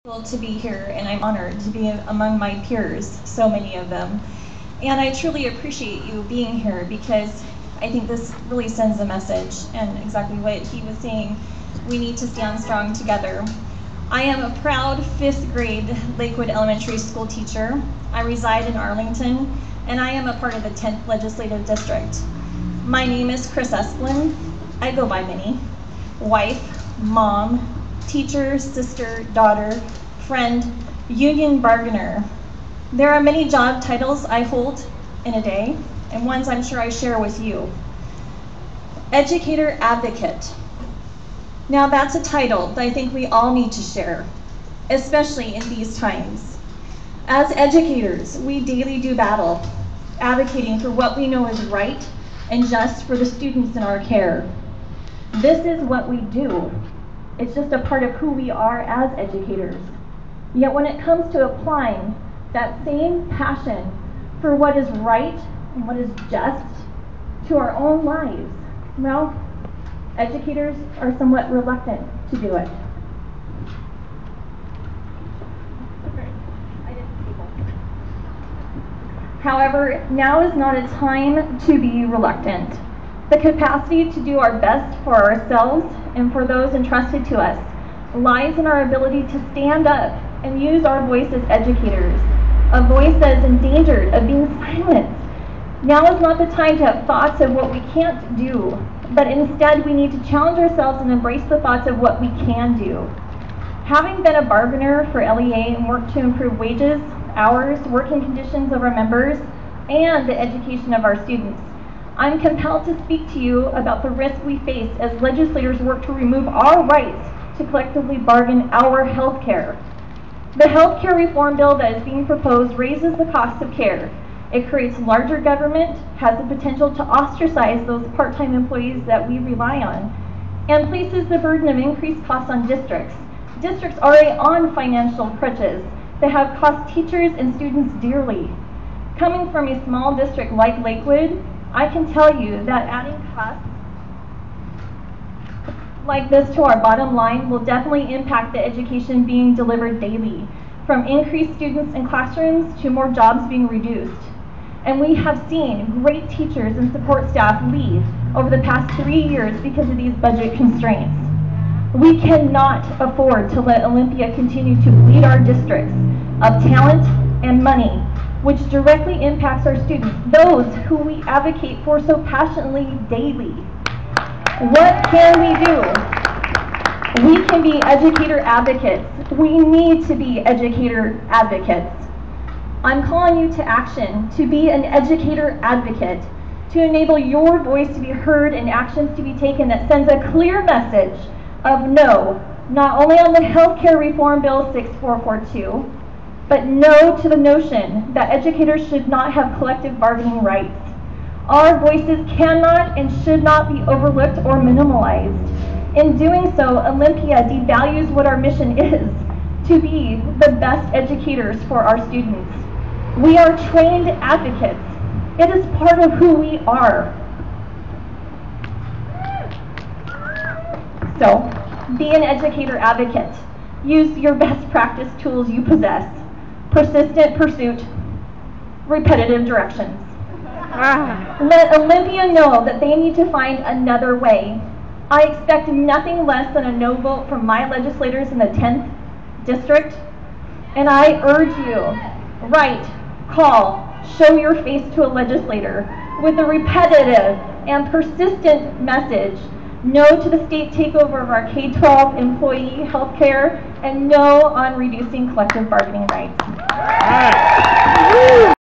To be here, and I'm honored to be among my peers, so many of them. And I truly appreciate you being here because I think this really sends a message, and exactly what he was saying, we need to stand strong together. I am a proud 5th grade Lakewood Elementary School teacher. I reside in Arlington, and I am a part of the 10th Legislative District. My name is Chris Esplin. I go by Minnie. Wife, mom, teacher, sister, daughter, friend, union bargainer. There are many job titles I hold in a day, and ones I'm sure I share with you. Educator advocate. Now that's a title that I think we all need to share, especially in these times. As educators, we daily do battle, advocating for what we know is right and just for the students in our care. This is what we do. It's just a part of who we are as educators. Yet when it comes to applying that same passion for what is right and what is just to our own lives, well, educators are somewhat reluctant to do it. However, now is not a time to be reluctant. The capacity to do our best for ourselves and for those entrusted to us lies in our ability to stand up and use our voice as educators, a voice that is endangered of being silenced. Now is not the time to have thoughts of what we can't do, but instead we need to challenge ourselves and embrace the thoughts of what we can do. Having been a bargainer for LEA and worked to improve wages, hours, working conditions of our members, and the education of our students, I'm compelled to speak to you about the risk we face as legislators work to remove our rights to collectively bargain our health care. The health care reform bill that is being proposed raises the cost of care. It creates larger government, has the potential to ostracize those part-time employees that we rely on, and places the burden of increased costs on districts. Districts already on financial crutches that have cost teachers and students dearly. Coming from a small district like Lakewood, I can tell you that adding costs like this to our bottom line will definitely impact the education being delivered daily, from increased students in classrooms to more jobs being reduced. And we have seen great teachers and support staff leave over the past 3 years because of these budget constraints. We cannot afford to let Olympia continue to bleed our districts of talent and money, which directly impacts our students, those who we advocate for so passionately daily. What can we do? We can be educator advocates. We need to be educator advocates. I'm calling you to action to be an educator advocate, to enable your voice to be heard and actions to be taken that sends a clear message of no, not only on the Healthcare Reform Bill 6442, but no to the notion that educators should not have collective bargaining rights. Our voices cannot and should not be overlooked or minimalized. In doing so, Olympia devalues what our mission is, to be the best educators for our students. We are trained advocates. It is part of who we are. So, be an educator advocate. Use your best practice tools you possess. Persistent pursuit, repetitive directions. Let Olympia know that they need to find another way. I expect nothing less than a no vote from my legislators in the 10th district, and I urge you, write, call, show your face to a legislator with a repetitive and persistent message. No to the state takeover of our K-12 employee health care, and no on reducing collective bargaining rights.